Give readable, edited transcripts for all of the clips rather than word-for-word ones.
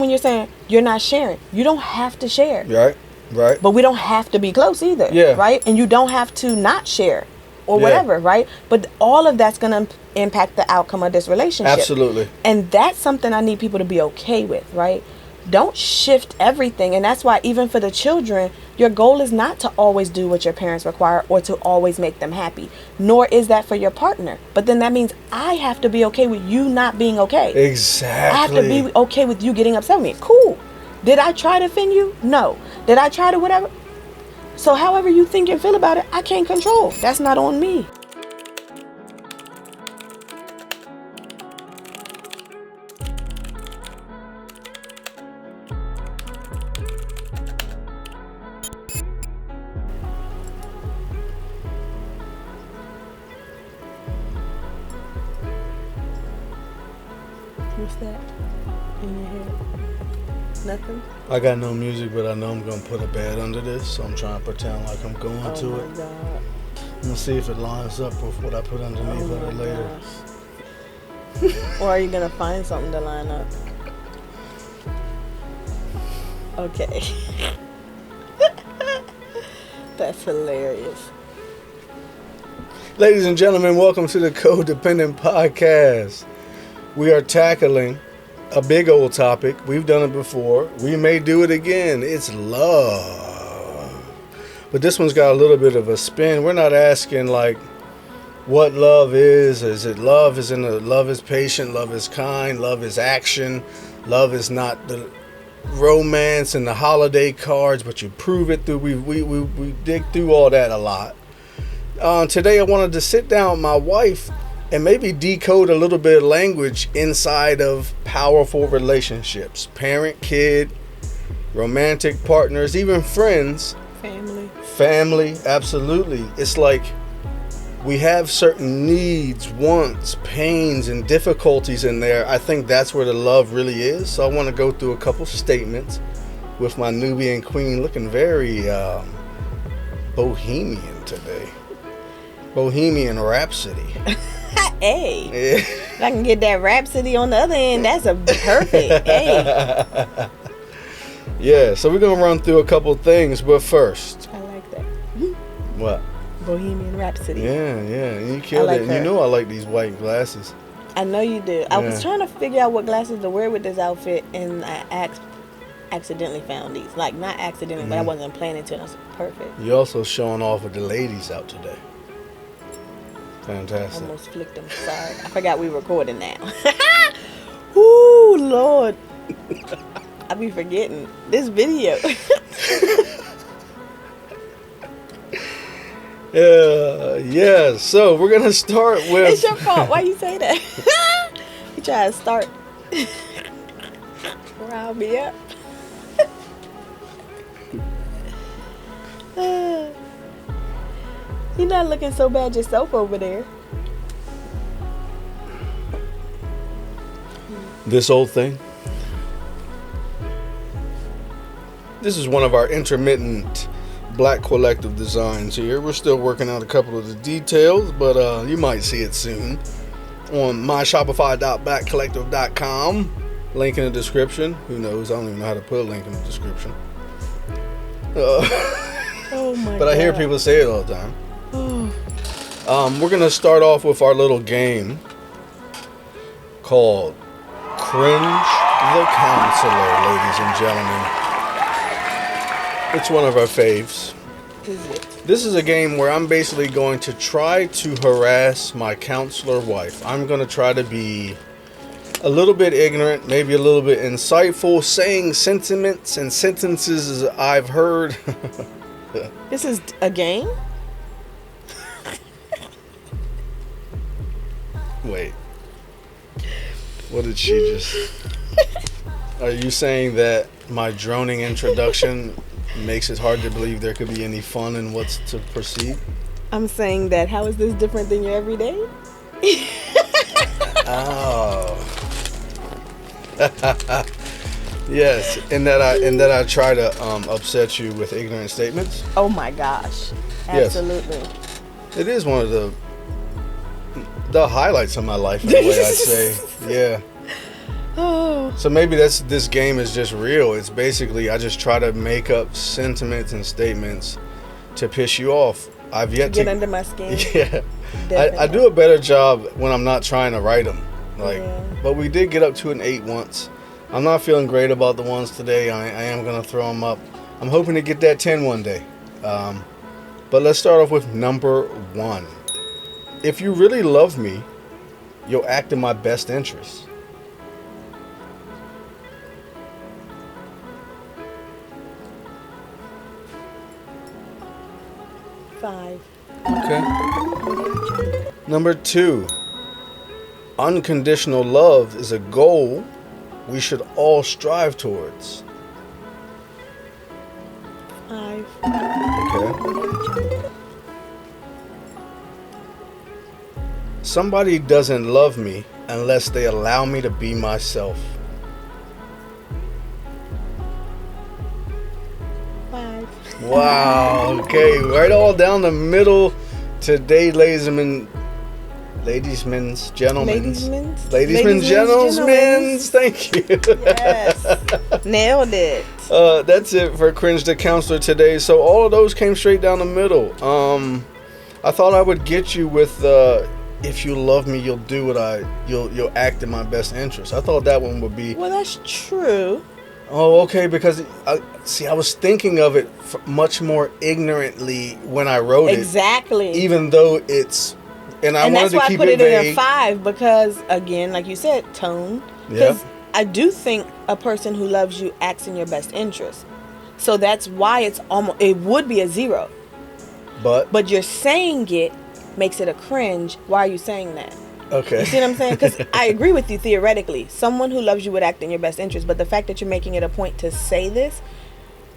when you're saying you're not sharing. You don't have to share. Right. But we don't have to be close either. Yeah. Right? And you don't have to not share or whatever, right? But all of that's going to impact the outcome of this relationship. Absolutely. And that's something I need people to be okay with, right? Don't shift everything. And that's why even for the children, your goal is not to always do what your parents require or to always make them happy. Nor is that for your partner. But then that means I have to be okay with you not being okay. Exactly. I have to be okay with you getting upset with me. Cool. Did I try to offend you? No. Did I try to whatever? So however you think and feel about it, I can't control. That's not on me. What's that in your head? Nothing? I got no music, but I know I'm going to put a bed under this, so I'm trying to pretend like I'm going to it. God. I'm going to see if it lines up with what I put underneath of it later. Or are you going to find something to line up? Okay. That's hilarious. Ladies and gentlemen, welcome to the Codependent Podcast. We are tackling a big old topic. We've done it before. We may do it again. It's love. But this one's got a little bit of a spin. We're not asking like what love is. Is it love? Love is patient, love is kind, love is action. Love is not the romance and the holiday cards, but you prove it through. We dig through all that a lot. Today I wanted to sit down with my wife and maybe decode a little bit of language inside of powerful relationships. Parent, kid, romantic partners, even friends. Family, absolutely. It's like we have certain needs, wants, pains, and difficulties in there. I think that's where the love really is. So I want to go through a couple statements with my Nubian queen looking very bohemian today. Bohemian Rhapsody. Hey, if I can get that Rhapsody on the other end, that's a perfect. Hey. Yeah, so we're going to run through a couple things, but first. I like that. What? Bohemian Rhapsody. Yeah, you killed it. And you know I like these white glasses. I know you do. I was trying to figure out what glasses to wear with this outfit, and I accidentally found these. Like, not accidentally, but I wasn't planning to. That's perfect. You're also showing off with the ladies out today. Fantastic. Almost flicked them. Sorry. I forgot we recording now. Ooh, Lord. I be forgetting this video. Yeah. So we're going to start with... It's your fault. Why you say that? You try to start. Rile me up. You're not looking so bad yourself over there. This old thing. This is one of our intermittent black collective designs here. We're still working out a couple of the details, but you might see it soon on myshopify.blackcollective.com. Link in the description. Who knows? I don't even know how to put a link in the description. Oh my God. But I hear people say it all the time. We're going to start off with our little game called Cringe the Counselor, ladies and gentlemen. It's one of our faves. This is a game where I'm basically going to try to harass my counselor wife. I'm going to try to be a little bit ignorant, maybe a little bit insightful, saying sentiments and sentences I've heard. This is a game? Wait. What did she just... Are you saying that my droning introduction makes it hard to believe there could be any fun in what's to proceed? I'm saying that how is this different than your everyday? Oh. Yes, and that I try to upset you with ignorant statements. Oh my gosh. Absolutely. Yes. It is one of the highlights of my life in a way, I'd say. Yeah. Oh. So maybe this game is just real. It's basically I just try to make up sentiments and statements to piss you off. I've yet Get to under my skin. Yeah, I Definitely. do a better job when I'm not trying to write them. Like, Yeah. but we did get up to an 8 once. I'm not feeling great about the ones today. I am gonna throw them up. I'm hoping to get that 10 one day. But let's start off with number 1. If you really love me, you'll act in my best interest. Five. Okay. Number 2. Unconditional love is a goal we should all strive towards. 5. Okay. Somebody doesn't love me unless they allow me to be myself. 5. Wow. Okay, right all down the middle today, ladies and gentlemen. Thank you. Yes. Nailed it. That's it for Cringe the Counselor today. So all of those came straight down the middle. I thought I would get you with if you love me, you'll act in my best interest. I thought that one would be. Well, that's true. Oh, okay, because I was thinking of it much more ignorantly when I wrote Exactly. it. Even though it's, and wanted that's to why keep I put it in vague. a 5 because, again, like you said, tone. Yeah. Because I do think a person who loves you acts in your best interest. So that's why it would be a 0. But you're saying it makes it a cringe. Why are you saying that? Okay. You see what I'm saying? Because I agree with you theoretically. Someone who loves you would act in your best interest. But the fact that you're making it a point to say this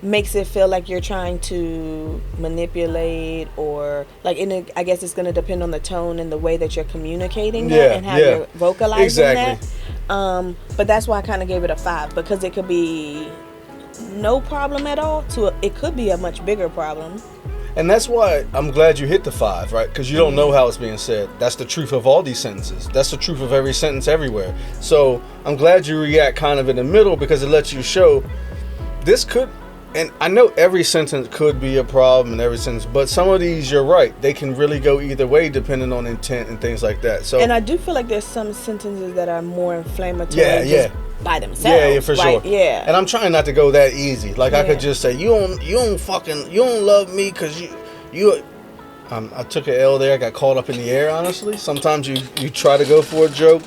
makes it feel like you're trying to manipulate or like I guess it's going to depend on the tone and the way that you're communicating that and how you're vocalizing that. But that's why I kind of gave it a 5 because it could be no problem at all to it could be a much bigger problem. And that's why I'm glad you hit the 5, right? Because you don't know how it's being said. That's the truth of all these sentences. That's the truth of every sentence everywhere. So I'm glad you react kind of in the middle because it lets you show this could, and I know every sentence could be a problem in every sentence, but some of these, you're right. They can really go either way depending on intent and things like that. So, and I do feel like there's some sentences that are more inflammatory by themselves. Yeah, for right? sure. Yeah. And I'm trying not to go that easy. Like I could just say, you don't love me because you. I took an L there. I got caught up in the air. Honestly, sometimes you try to go for a joke,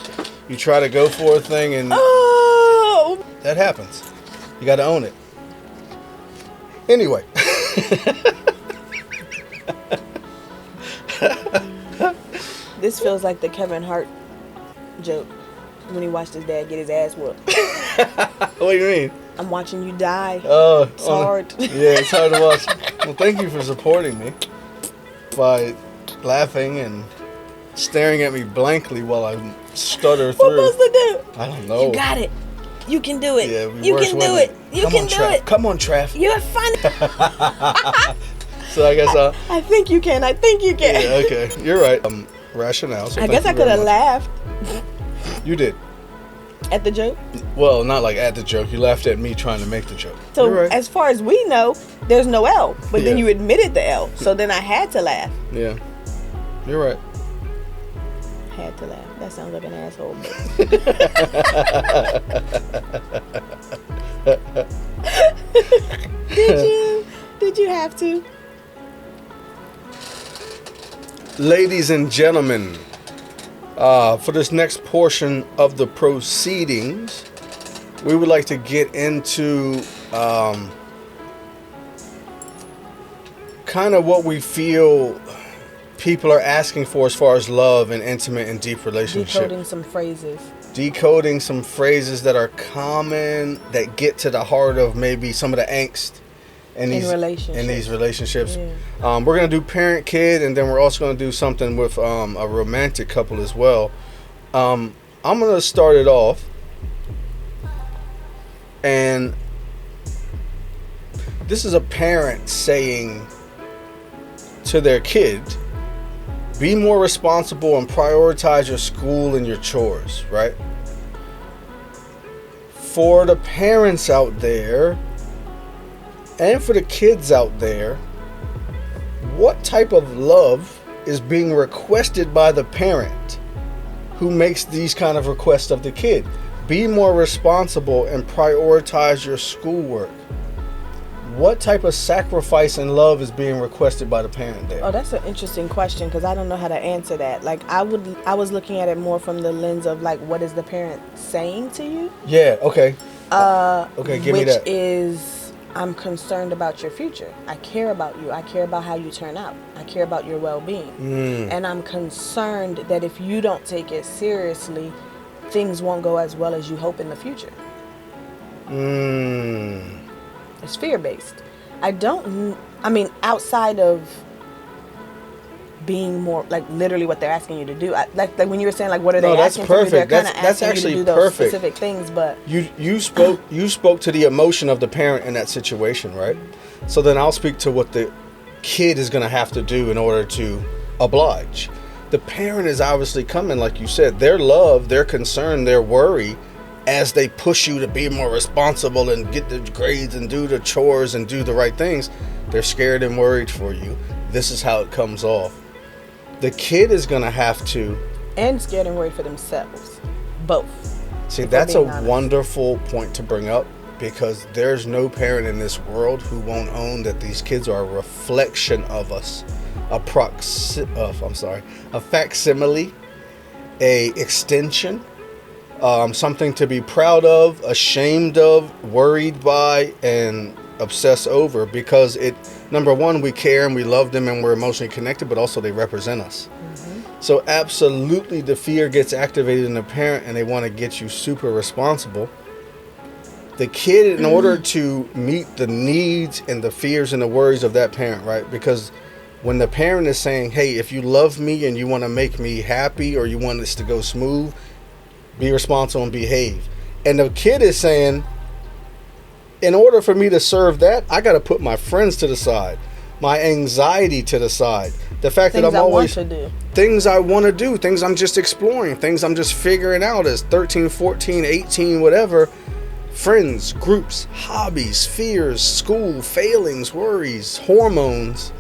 you try to go for a thing, and that happens. You got to own it. Anyway. This feels like the Kevin Hart joke when he watched his dad get his ass whooped. What do you mean? I'm watching you die. Oh, it's hard. Yeah, it's hard to watch. Well, thank you for supporting me by laughing and staring at me blankly while I stutter through. What supposed to do? I don't know. You got it. You can do it. Yeah, you can do it. You can do it. Come on, Trav. You're funny. So I guess I think you can. I think you can. Yeah, okay. You're right. Rationale. So I guess I could have laughed. You did. At the joke? Well, not like at the joke. You laughed at me trying to make the joke. So right. As far as we know, there's no L. But then you admitted the L. So then I had to laugh. Yeah. You're right. Had to laugh. That sounds like an asshole. Did you have to? Ladies and gentlemen, for this next portion of the proceedings, we would like to get into kind of what we feel people are asking for as far as love and intimate and deep relationships. Decoding some phrases that are common, that get to the heart of maybe some of the angst in these relationships. Yeah. We're going to do parent-kid, and then we're also going to do something with a romantic couple as well. I'm going to start it off. And this is a parent saying to their kid, be more responsible and prioritize your school and your chores, right? for the parents out there and for the kids out there, what type of love is being requested by the parent who makes these kind of requests of the kid? Be more responsible and prioritize your schoolwork. What type of sacrifice and love is being requested by the parent there? Oh, that's an interesting question because I don't know how to answer that. Like I was looking at it more from the lens of like, what is the parent saying to you? Yeah, okay. Okay, give me that. Which is, I'm concerned about your future. I care about you. I care about how you turn out. I care about your well-being. And I'm concerned that if you don't take it seriously, things won't go as well as you hope in the future. It's fear-based. Outside of being more, like, literally what they're asking you to do. Like when you were saying, like, what are they asking perfect. for you? They're kind of That's asking actually you to do those perfect. specific things, but... You spoke to the emotion of the parent in that situation, right? So then I'll speak to what the kid is going to have to do in order to oblige. The parent is obviously coming, like you said, their love, their concern, their worry, as they push you to be more responsible and get the grades and do the chores and do the right things. They're scared and worried for you. This is how it comes off. The kid is going to have to... And scared and worried for themselves. Both. See, that's a wonderful point to bring up, because there's no parent in this world who won't own that these kids are a reflection of us. A facsimile, a extension, something to be proud of, ashamed of, worried by, and obsess over, because number one, we care and we love them and we're emotionally connected, but also they represent us. So absolutely the fear gets activated in the parent and they want to get you super responsible. The kid, in order to meet the needs and the fears and the worries of that parent, right? Because when the parent is saying, hey, if you love me and you want to make me happy or you want this to go smooth, be responsible and behave. And the kid is saying, in order for me to serve that, I got to put my friends to the side, my anxiety to the side. The fact that I'm always... Things I want to do, things I'm just exploring, things I'm just figuring out as 13, 14, 18, whatever. Friends, groups, hobbies, fears, school, failings, worries, hormones.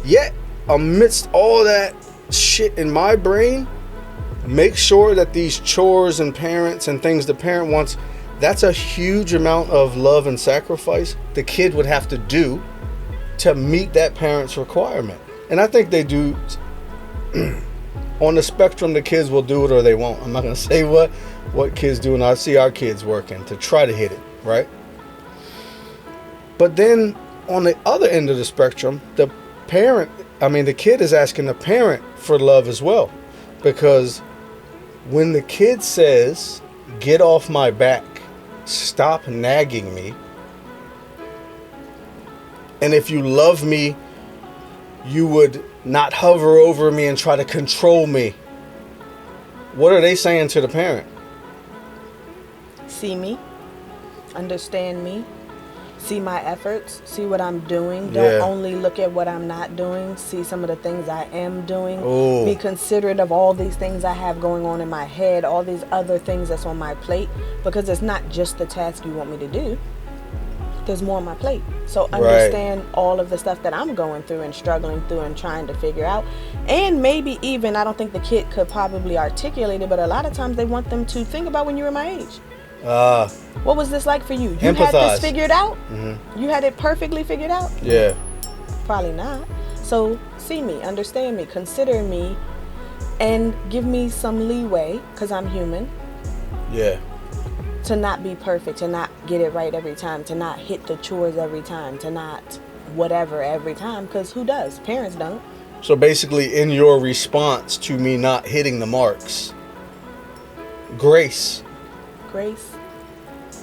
Yet, amidst all that shit in my brain, make sure that these chores and parents and things the parent wants, that's a huge amount of love and sacrifice the kid would have to do to meet that parent's requirement. And I think they do. On the spectrum, the kids will do it or they won't. I'm not going to say what kids do, and I see our kids working to try to hit it, right? But then on the other end of the spectrum, the kid is asking the parent for love as well. Because when the kid says, get off my back, stop nagging me, and if you love me, you would not hover over me and try to control me. What are they saying to the parent? See me, understand me, see my efforts, see what I'm doing. Don't only look at what I'm not doing. See some of the things I am doing. Ooh. Be considerate of all these things I have going on in my head, all these other things that's on my plate, because it's not just the task you want me to do. There's more on my plate. So understand all of the stuff that I'm going through and struggling through and trying to figure out. And maybe even, I don't think the kid could probably articulate it, but a lot of times they want them to think about when you were my age. What was this like for you? You had this figured out? Mm-hmm. You had it perfectly figured out? Yeah. Probably not. So see me, understand me, consider me, and give me some leeway, because I'm human. Yeah. To not be perfect, to not get it right every time, to not hit the chores every time, to not whatever every time, because who does? Parents don't. So basically, in your response to me not hitting the marks, grace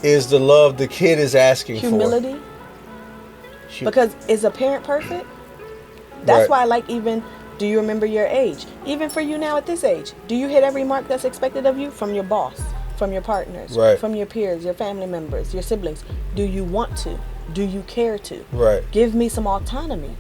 is the love the kid is asking humility. Because is a parent perfect? That's why, like, even, do you remember your age? Even for you now at this age, do you hit every mark that's expected of you from your boss? From your partners, from your peers, your family members, your siblings? Do you want to? Do you care to? Right. Give me some autonomy.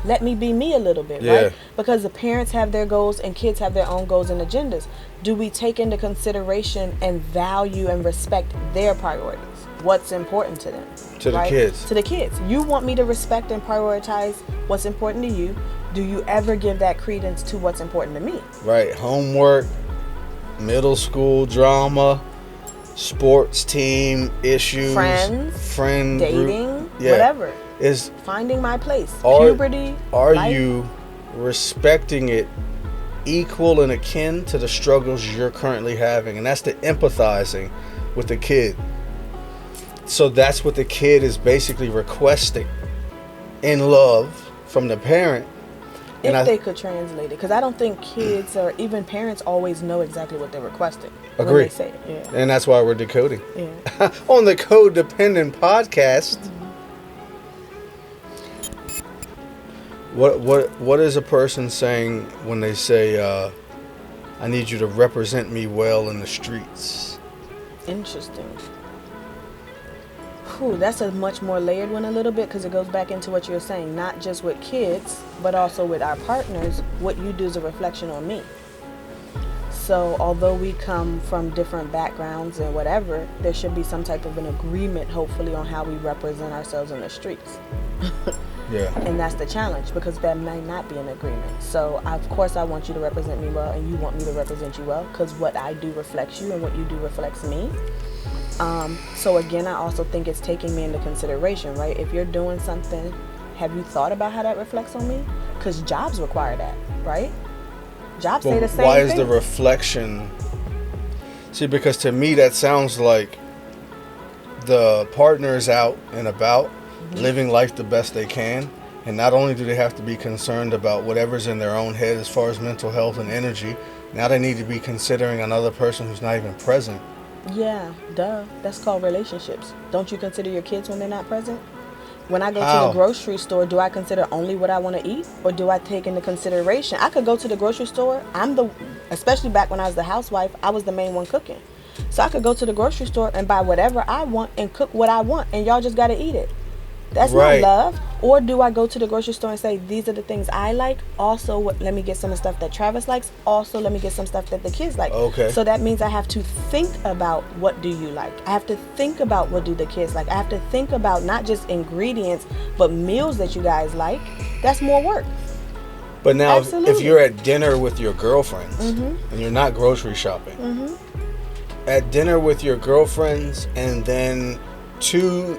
Let me be me a little bit, Yeah. right? Because the parents have their goals and kids have their own goals and agendas. Do we take into consideration and value and respect their priorities? What's important to them? To the kids. To the kids. You want me to respect and prioritize what's important to you. Do you ever give that credence to what's important to me? Right. Homework, middle school drama, sports team issues, friend dating, group. Yeah. whatever. Is Finding my place. Are- Puberty. Are life. you respecting it equal and akin to the struggles you're currently having? And that's the empathizing with the kid. So that's what the kid is basically requesting in love from the parent. If they could translate it. Because I don't think kids or even parents always know exactly what they're requesting. When Agree. they say it. Yeah. And that's why we're decoding. Yeah. On the Codependent Podcast. What is a person saying when they say, I need you to represent me well in the streets? Interesting. Whew, that's a much more layered one a little bit, because it goes back into what you were saying, not just with kids, but also with our partners. What you do is a reflection on me. So although we come from different backgrounds and whatever, there should be some type of an agreement, hopefully, on how we represent ourselves in the streets. Yeah. And that's the challenge, because there may not be an agreement. So of course I want you to represent me well, and you want me to represent you well, because what I do reflects you and what you do reflects me. So again, I also think it's taking me into consideration, right? If you're doing something, have you thought about how that reflects on me? Because jobs require that, right? Jobs say the same why thing. is the reflection? See, because to me that sounds like the partner is out and about, living life the best they can, and not only do they have to be concerned about whatever's in their own head as far as mental health and energy, now they need to be considering another person who's not even present. Yeah, duh. That's called relationships. Don't you consider your kids when they're not present? When I go to How? the grocery store, do I consider only what I want to eat, or do I take into consideration? I could go to the grocery store. Especially back when I was the housewife, I was the main one cooking. So I could go to the grocery store and buy whatever I want and cook what I want, and y'all just got to eat it. That's Right. not love. Or do I go to the grocery store and say, these are the things I like. Also, let me get some of the stuff that Travis likes. Also, let me get some stuff that the kids like. Okay. So that means I have to think about, what do you like? I have to think about, what do the kids like? I have to think about not just ingredients, but meals that you guys like. That's more work. But now, if Absolutely. you're at dinner with your girlfriends and you're not grocery shopping, at dinner with your girlfriends, and then two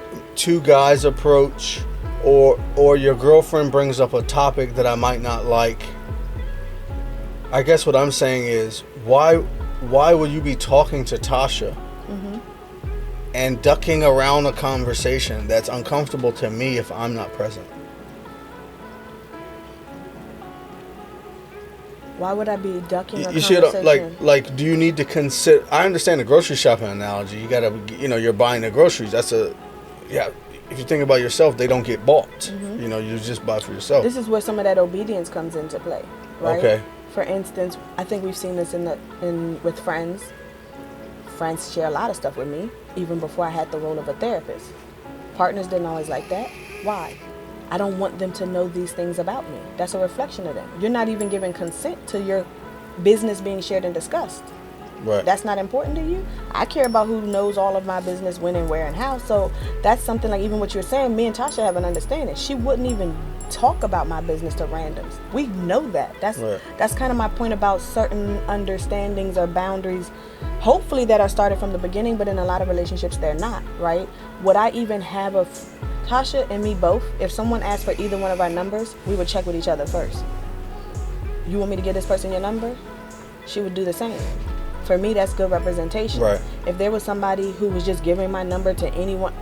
guys approach, or your girlfriend brings up a topic that I might not like. I guess what I'm saying is, why would you be talking to Tasha and ducking around a conversation that's uncomfortable to me if I'm not present? Why would I be ducking a You should, conversation? like, do you need to consider? I understand the grocery shopping analogy. You gotta, you're buying the groceries. That's if you think about yourself, they don't get bought. You just buy for yourself. This is where some of that obedience comes into play, right? Okay. For instance, I think we've seen this with friends. Friends share a lot of stuff with me, even before I had the role of a therapist. Partners didn't always like that. Why? I don't want them to know these things about me. That's a reflection of them. You're not even giving consent to your business being shared and discussed. Right. That's not important to you. I care about who knows all of my business, when and where and how. So that's something like, even what you're saying, me and Tasha have an understanding. She wouldn't even talk about my business to randoms. We know that. That's kind of my point about certain understandings or boundaries, hopefully that are started from the beginning, but in a lot of relationships they're not, right? Would I even have Tasha and me both, if someone asked for either one of our numbers, we would check with each other first. You want me to give this person your number? She would do the same. For me, that's good representation. Right. If there was somebody who was just giving my number to anyone,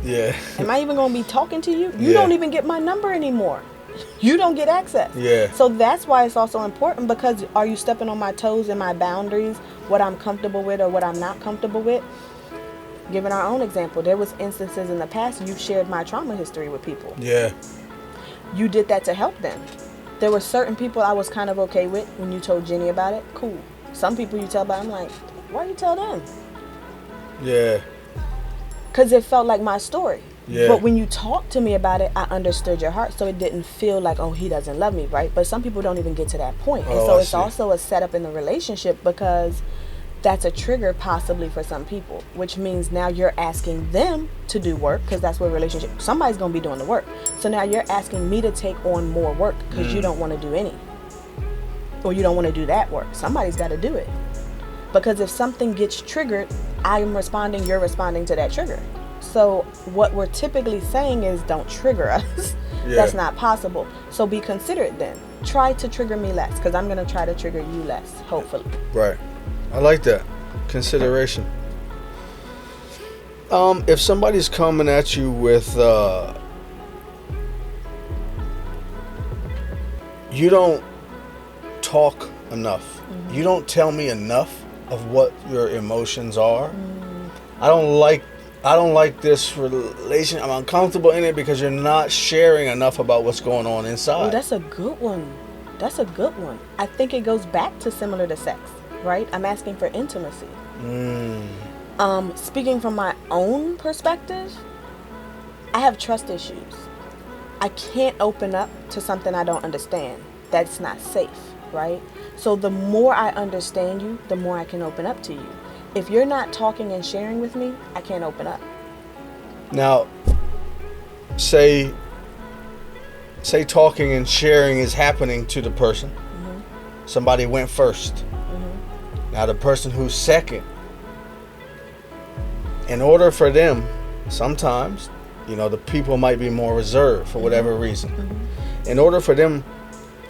Yeah. am I even going to be talking to you? You Yeah. don't even get my number anymore. You don't get access. Yeah. So that's why it's also important, because are you stepping on my toes and my boundaries, what I'm comfortable with or what I'm not comfortable with? Given our own example, there was instances in the past you've shared my trauma history with people. Yeah. You did that to help them. There were certain people I was kind of okay with when you told Jenny about it. Cool. Some people you tell about, I'm like, why you tell them? Yeah. Because it felt like my story. Yeah. But when you talk to me about it, I understood your heart, so it didn't feel like, oh, he doesn't love me, right? But some people don't even get to that point. And Oh, so I it's see. also a setup in the relationship, because that's a trigger possibly for some people, which means now you're asking them to do work, because that's what relationship, somebody's going to be doing the work. So now you're asking me to take on more work because you don't want to do any, or you don't want to do that work. Somebody's got to do it. Because if something gets triggered, I am responding, you're responding to that trigger. So what we're typically saying is, don't trigger us. Yeah. That's not possible. So be considerate then. Try to trigger me less, because I'm going to try to trigger you less, hopefully. Right. I like that. Consideration. If somebody's coming at you with you don't talk enough. You don't tell me enough of what your emotions are. I don't like this relation. I'm uncomfortable in it because you're not sharing enough about what's going on inside. Oh, that's a good one. That's a good one. I think it goes back to similar to sex, right? I'm asking for intimacy. Speaking from my own perspective, I have trust issues. I can't open up to something I don't understand. That's not safe, right? So the more I understand you, the more I can open up to you. If you're not talking and sharing with me, I can't open up. Now, say talking and sharing is happening to the person. Somebody went first. Now the person who's second, in order for them, sometimes, the people might be more reserved for whatever reason. In order for them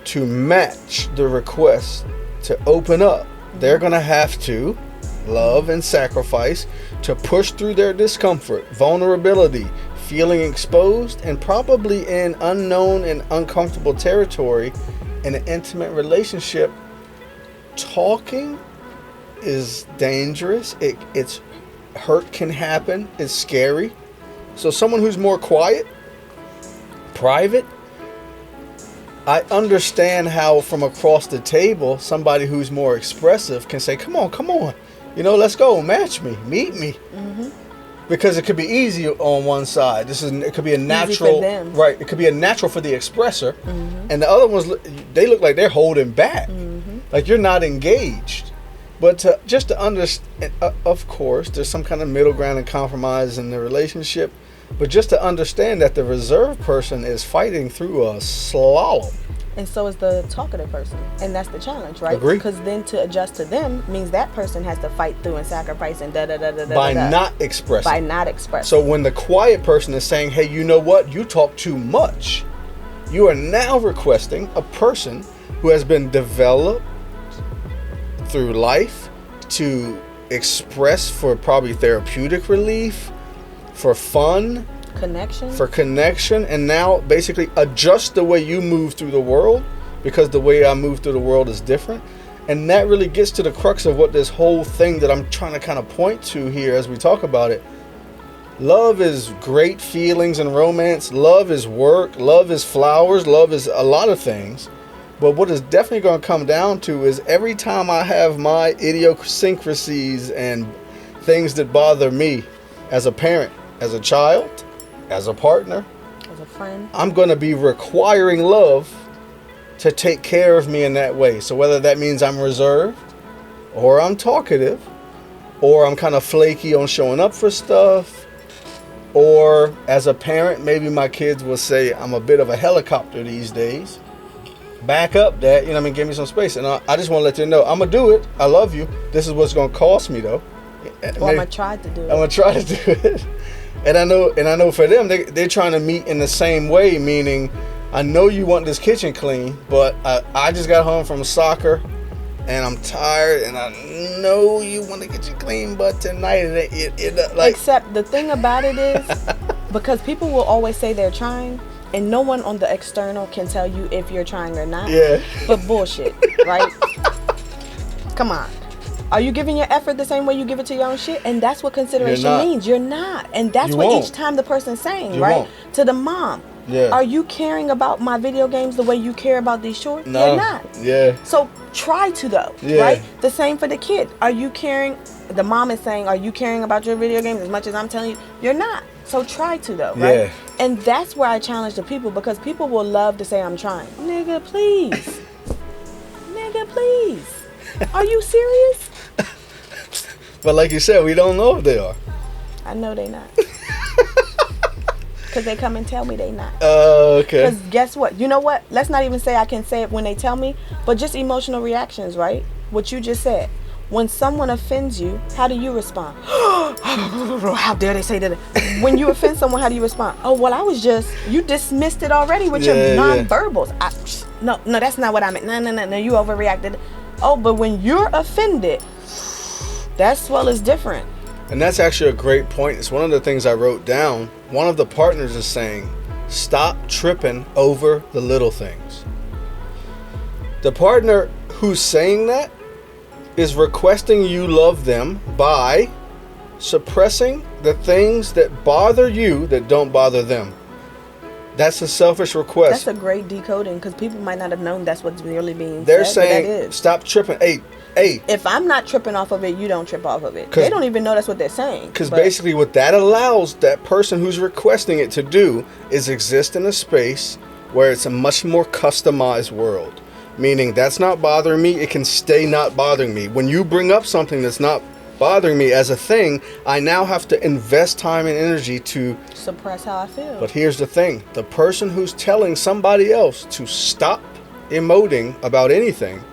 to match the request to open up, they're going to have to love and sacrifice to push through their discomfort, vulnerability, feeling exposed, and probably in unknown and uncomfortable territory in an intimate relationship. Talking is dangerous. It's hurt can happen. It's scary. So someone who's more quiet, private, I understand how from across the table, somebody who's more expressive can say, come on, let's go, match me, meet me. Because it could be easy on one side. It could be a natural, for them. right? It could be a natural for the expressor, and the other ones, they look like they're holding back, like you're not engaged. But just to understand, of course, there's some kind of middle ground and compromise in the relationship. But just to understand that the reserved person is fighting through a slalom. And so is the talkative person. And that's the challenge, right? Agree. Because then to adjust to them means that person has to fight through and sacrifice and da-da-da-da-da-da. By not expressing. By not expressing. So when the quiet person is saying, hey, you know what? You talk too much. You are now requesting a person who has been developed through life to express for probably therapeutic relief, for fun, connection, and now basically adjust the way you move through the world, because the way I move through the world is different. And that really gets to the crux of what this whole thing that I'm trying to kind of point to here as we talk about it. Love is great feelings and romance. Love is work. Love is flowers. Love is a lot of things. But what is definitely going to come down to is every time I have my idiosyncrasies and things that bother me as a parent, as a child, as a partner, as a friend, I'm going to be requiring love to take care of me in that way. So whether that means I'm reserved, or I'm talkative, or I'm kind of flaky on showing up for stuff, or as a parent, maybe my kids will say I'm a bit of a helicopter these days. Back up, Dad. Give me some space. And I just want to let you know, I'm going to do it. I love you. This is what's going to cost me, though. Well, I'm going to try to do it. I'm going to try to do it. And I know for them, they're trying to meet in the same way, meaning I know you want this kitchen clean, but I just got home from soccer and I'm tired, and I know you want the kitchen clean, but tonight it like. Except the thing about it is, because people will always say they're trying, and no one on the external can tell you if you're trying or not. Yeah. But bullshit, right? Come on. Are you giving your effort the same way you give it to your own shit? And that's what consideration means. You're not. And that's what each time the person's saying, right? To the mom. Yeah. Are you caring about my video games the way you care about these shorts? No. You're not. Yeah. So try to, though, right? The same for the kid. Are you caring? The mom is saying, are you caring about your video games as much as I'm telling you? You're not. So try to though, right? Yeah. And that's where I challenge the people, because people will love to say I'm trying. Nigga, please. Nigga, please. Are you serious? But like you said, we don't know if they are. I know they not. Because they come and tell me they not. Okay. Because guess what? You know what? Let's not even say I can say it when they tell me, but just emotional reactions, right? What you just said. When someone offends you, how do you respond? How dare they say that? When you offend someone, how do you respond? Oh, well, you dismissed it already with your nonverbals. No, that's not what I meant. No, you overreacted. Oh, but when you're offended, that swell is different. And that's actually a great point. It's one of the things I wrote down. One of the partners is saying, stop tripping over the little things. The partner who's saying that is requesting you love them by suppressing the things that bother you that don't bother them. That's a selfish request. That's a great decoding, because people might not have known that's what's really being They're said. saying, stop tripping. Hey. If I'm not tripping off of it, you don't trip off of it. They don't even know that's what they're saying. Because basically what that allows that person who's requesting it to do is exist in a space where it's a much more customized world. Meaning that's not bothering me, it can stay not bothering me. When you bring up something that's not bothering me as a thing, I now have to invest time and energy to suppress how I feel. But here's the thing. The person who's telling somebody else to stop emoting about anything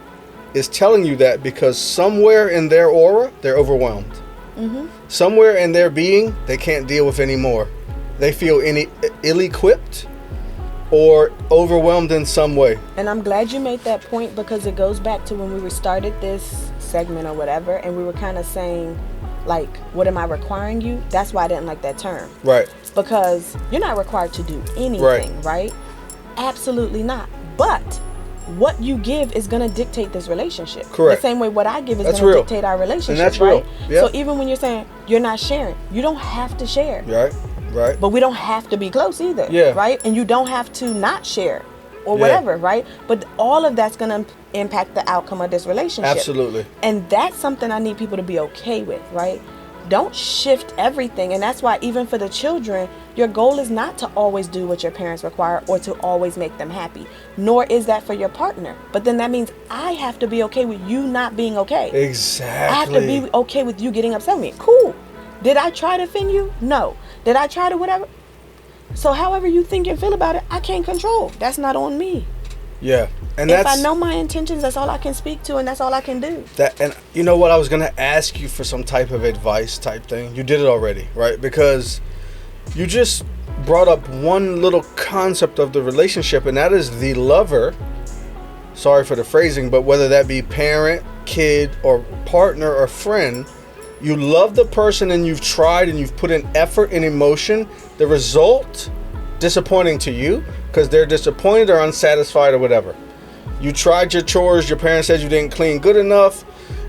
is telling you that because somewhere in their aura, they're overwhelmed. Mm-hmm. Somewhere in their being, they can't deal with anymore. They feel ill-equipped or overwhelmed in some way. And I'm glad you made that point, because it goes back to when we started this segment or whatever, and we were kind of saying, like, what am I requiring you? That's why I didn't like that term. Right. Because you're not required to do anything, right? Absolutely not. But what you give is going to dictate this relationship. Correct. The same way what I give is going to dictate our relationship, and that's right? Yep. So even when you're saying you're not sharing, you don't have to share. Right. But we don't have to be close either. Yeah. Right? And you don't have to not share or whatever, right? But all of that's going to impact the outcome of this relationship. Absolutely. And that's something I need people to be okay with, right? Don't shift everything. And that's why even for the children, your goal is not to always do what your parents require or to always make them happy. Nor is that for your partner. But then that means I have to be okay with you not being okay. Exactly. I have to be okay with you getting upset with me. Cool. Did I try to offend you? No. Did I try to whatever? So however you think and feel about it, I can't control. That's not on me. Yeah. And if I know my intentions, that's all I can speak to, and that's all I can do. And you know what? I was going to ask you for some type of advice type thing. You did it already, right? Because you just brought up one little concept of the relationship, and that is the lover. Sorry for the phrasing, but whether that be parent, kid, or partner or friend, you love the person and you've tried and you've put in effort and emotion. The result, disappointing to you because they're disappointed or unsatisfied or whatever. You tried your chores, your parents said you didn't clean good enough.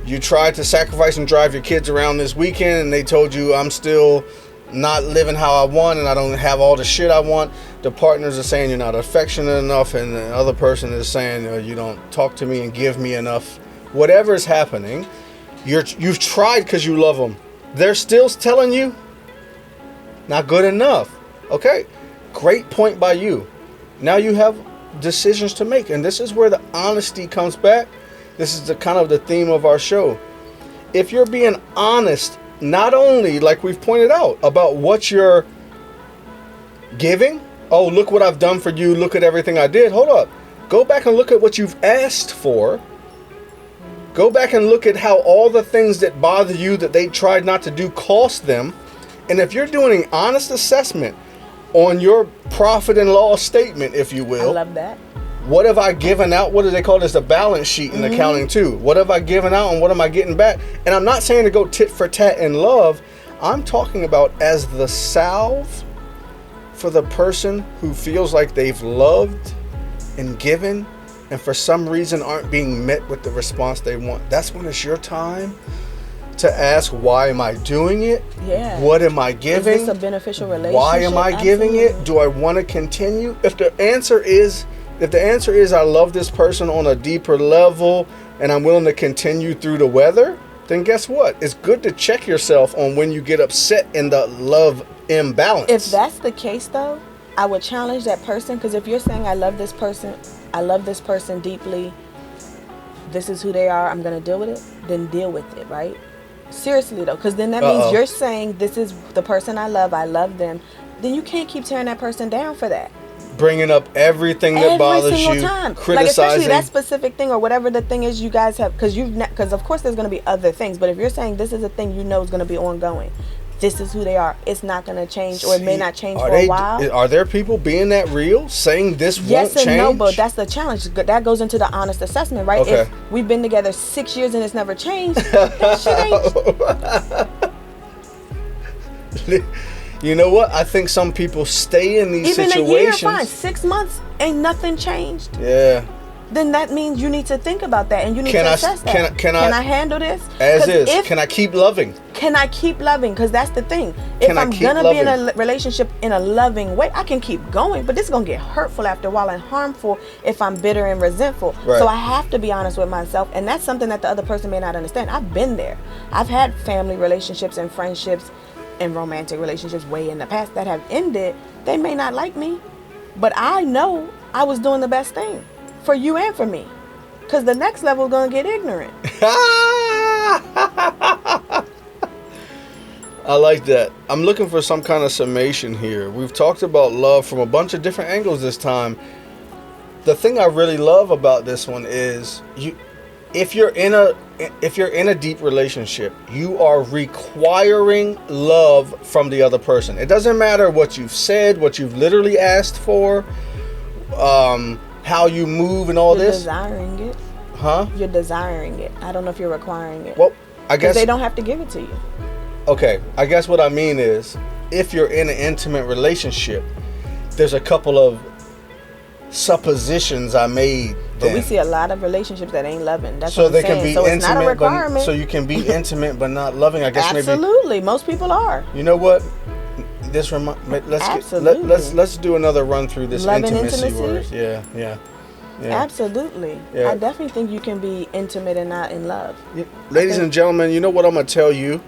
You tried to sacrifice and drive your kids around this weekend and they told you I'm still not living how I want and I don't have all the shit I want. The partners are saying you're not affectionate enough and the other person is saying you don't talk to me and give me enough. Whatever is happening, you've tried because you love them. They're still telling you not good enough. Okay, great point by you. Now you have decisions to make, and this is where the honesty comes back. This is the kind of the theme of our show. If you're being honest, not only like we've pointed out about what you're giving, oh look what I've done for you, look at everything I did. Hold up, go back and look at what you've asked for. Go back and look at how all the things that bother you that they tried not to do cost them. And if you're doing an honest assessment on your profit and loss statement, if you will. I love that. What have I given out? What do they call this? A balance sheet in accounting too. What have I given out and what am I getting back? And I'm not saying to go tit for tat in love. I'm talking about as the salve for the person who feels like they've loved and given and for some reason aren't being met with the response they want. That's when it's your time to ask, why am I doing it? Yeah. What am I giving? Is this a beneficial relationship? Why am I giving it? Do I want to continue? If the answer is I love this person on a deeper level and I'm willing to continue through the weather, then guess what? It's good to check yourself on when you get upset in the love imbalance. If that's the case, though, I would challenge that person, because if you're saying I love this person deeply, this is who they are, I'm going to deal with it, then deal with it, right? Seriously, though, because then that means you're saying this is the person I love them. Then you can't keep tearing that person down for that. Bringing up everything that bothers you, every single time, criticizing. like especially that specific thing or whatever the thing is you guys have, because of course there's going to be other things, but if you're saying this is a thing you know is going to be ongoing, this is who they are, it's not going to change, or it may not change for a while. Are there people being that real, saying this won't change? Yes and no, but that's the challenge. That goes into the honest assessment, right? Okay. If we've been together 6 years and it's never changed, that shit ain't. You know what? I think some people stay in these situations. Even a year, fine. 6 months, ain't nothing changed. Yeah. Then that means you need to think about that, and you need to assess that. Can I handle this? As is. Can I keep loving? Can I keep loving? Because that's the thing. If I'm going to be in a relationship in a loving way, I can keep going, but this is going to get hurtful after a while and harmful if I'm bitter and resentful. Right. So I have to be honest with myself, and that's something that the other person may not understand. I've been there. I've had family relationships and friendships and romantic relationships way in the past that have ended. They may not like me, but I know I was doing the best thing for you and for me, because the next level is going to get ignorant. I like that. I'm looking for some kind of summation here. We've talked about love from a bunch of different angles this time. The thing I really love about this one is if you're in a deep relationship, you are requiring love from the other person. It doesn't matter what you've said, what you've literally asked for, how you move and all this. You're desiring it. Huh? You're desiring it. I don't know if you're requiring it. Well, I guess they don't have to give it to you. Okay, I guess what I mean is, if you're in an intimate relationship, there's a couple of suppositions I made. But we see a lot of relationships that ain't loving. That's so what I'm they saying. can be so intimate, it's not a requirement. so you can be intimate but not loving. I guess absolutely, most people are. You know what? Let's do another run through this intimacy word. Yeah. Absolutely. Yeah. I definitely think you can be intimate and not in love. Yeah. Ladies and gentlemen, you know what I'm gonna tell you?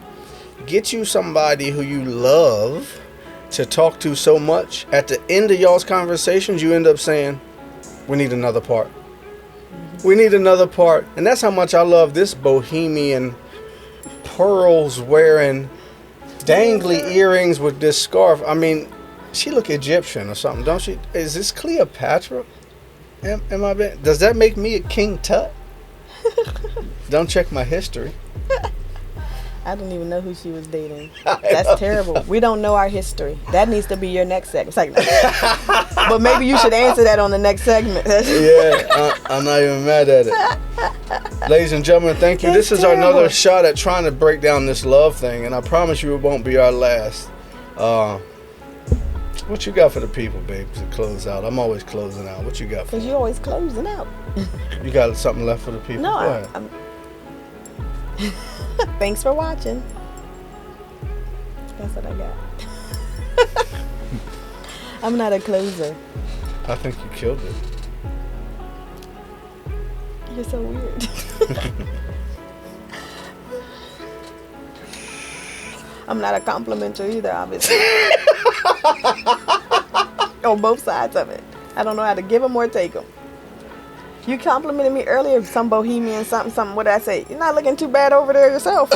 Get you somebody who you love to talk to so much. At the end of y'all's conversations, you end up saying, "We need another part. We need another part." And that's how much I love this bohemian, pearls wearing, dangly earrings with this scarf. I mean, she look Egyptian or something, don't she? Is this Cleopatra? Am I been? Does that make me a King Tut? Don't check my history. I don't even know who she was dating. That's terrible. We don't know our history. That needs to be your next segment. But maybe you should answer that on the next segment. Yeah, I'm not even mad at it. Ladies and gentlemen, thank you. This is another shot at trying to break down this love thing, and I promise you it won't be our last. What you got for the people, babe, to close out? I'm always closing out. What you got for them? Because you're always closing out. You got something left for the people? No, I'm thanks for watching. That's what I got. I'm not a closer. I think you killed it. You're so weird. I'm not a complimenter either, obviously. On both sides of it. I don't know how to give them or take them. You complimented me earlier, some bohemian something. What did I say? You're not looking too bad over there yourself.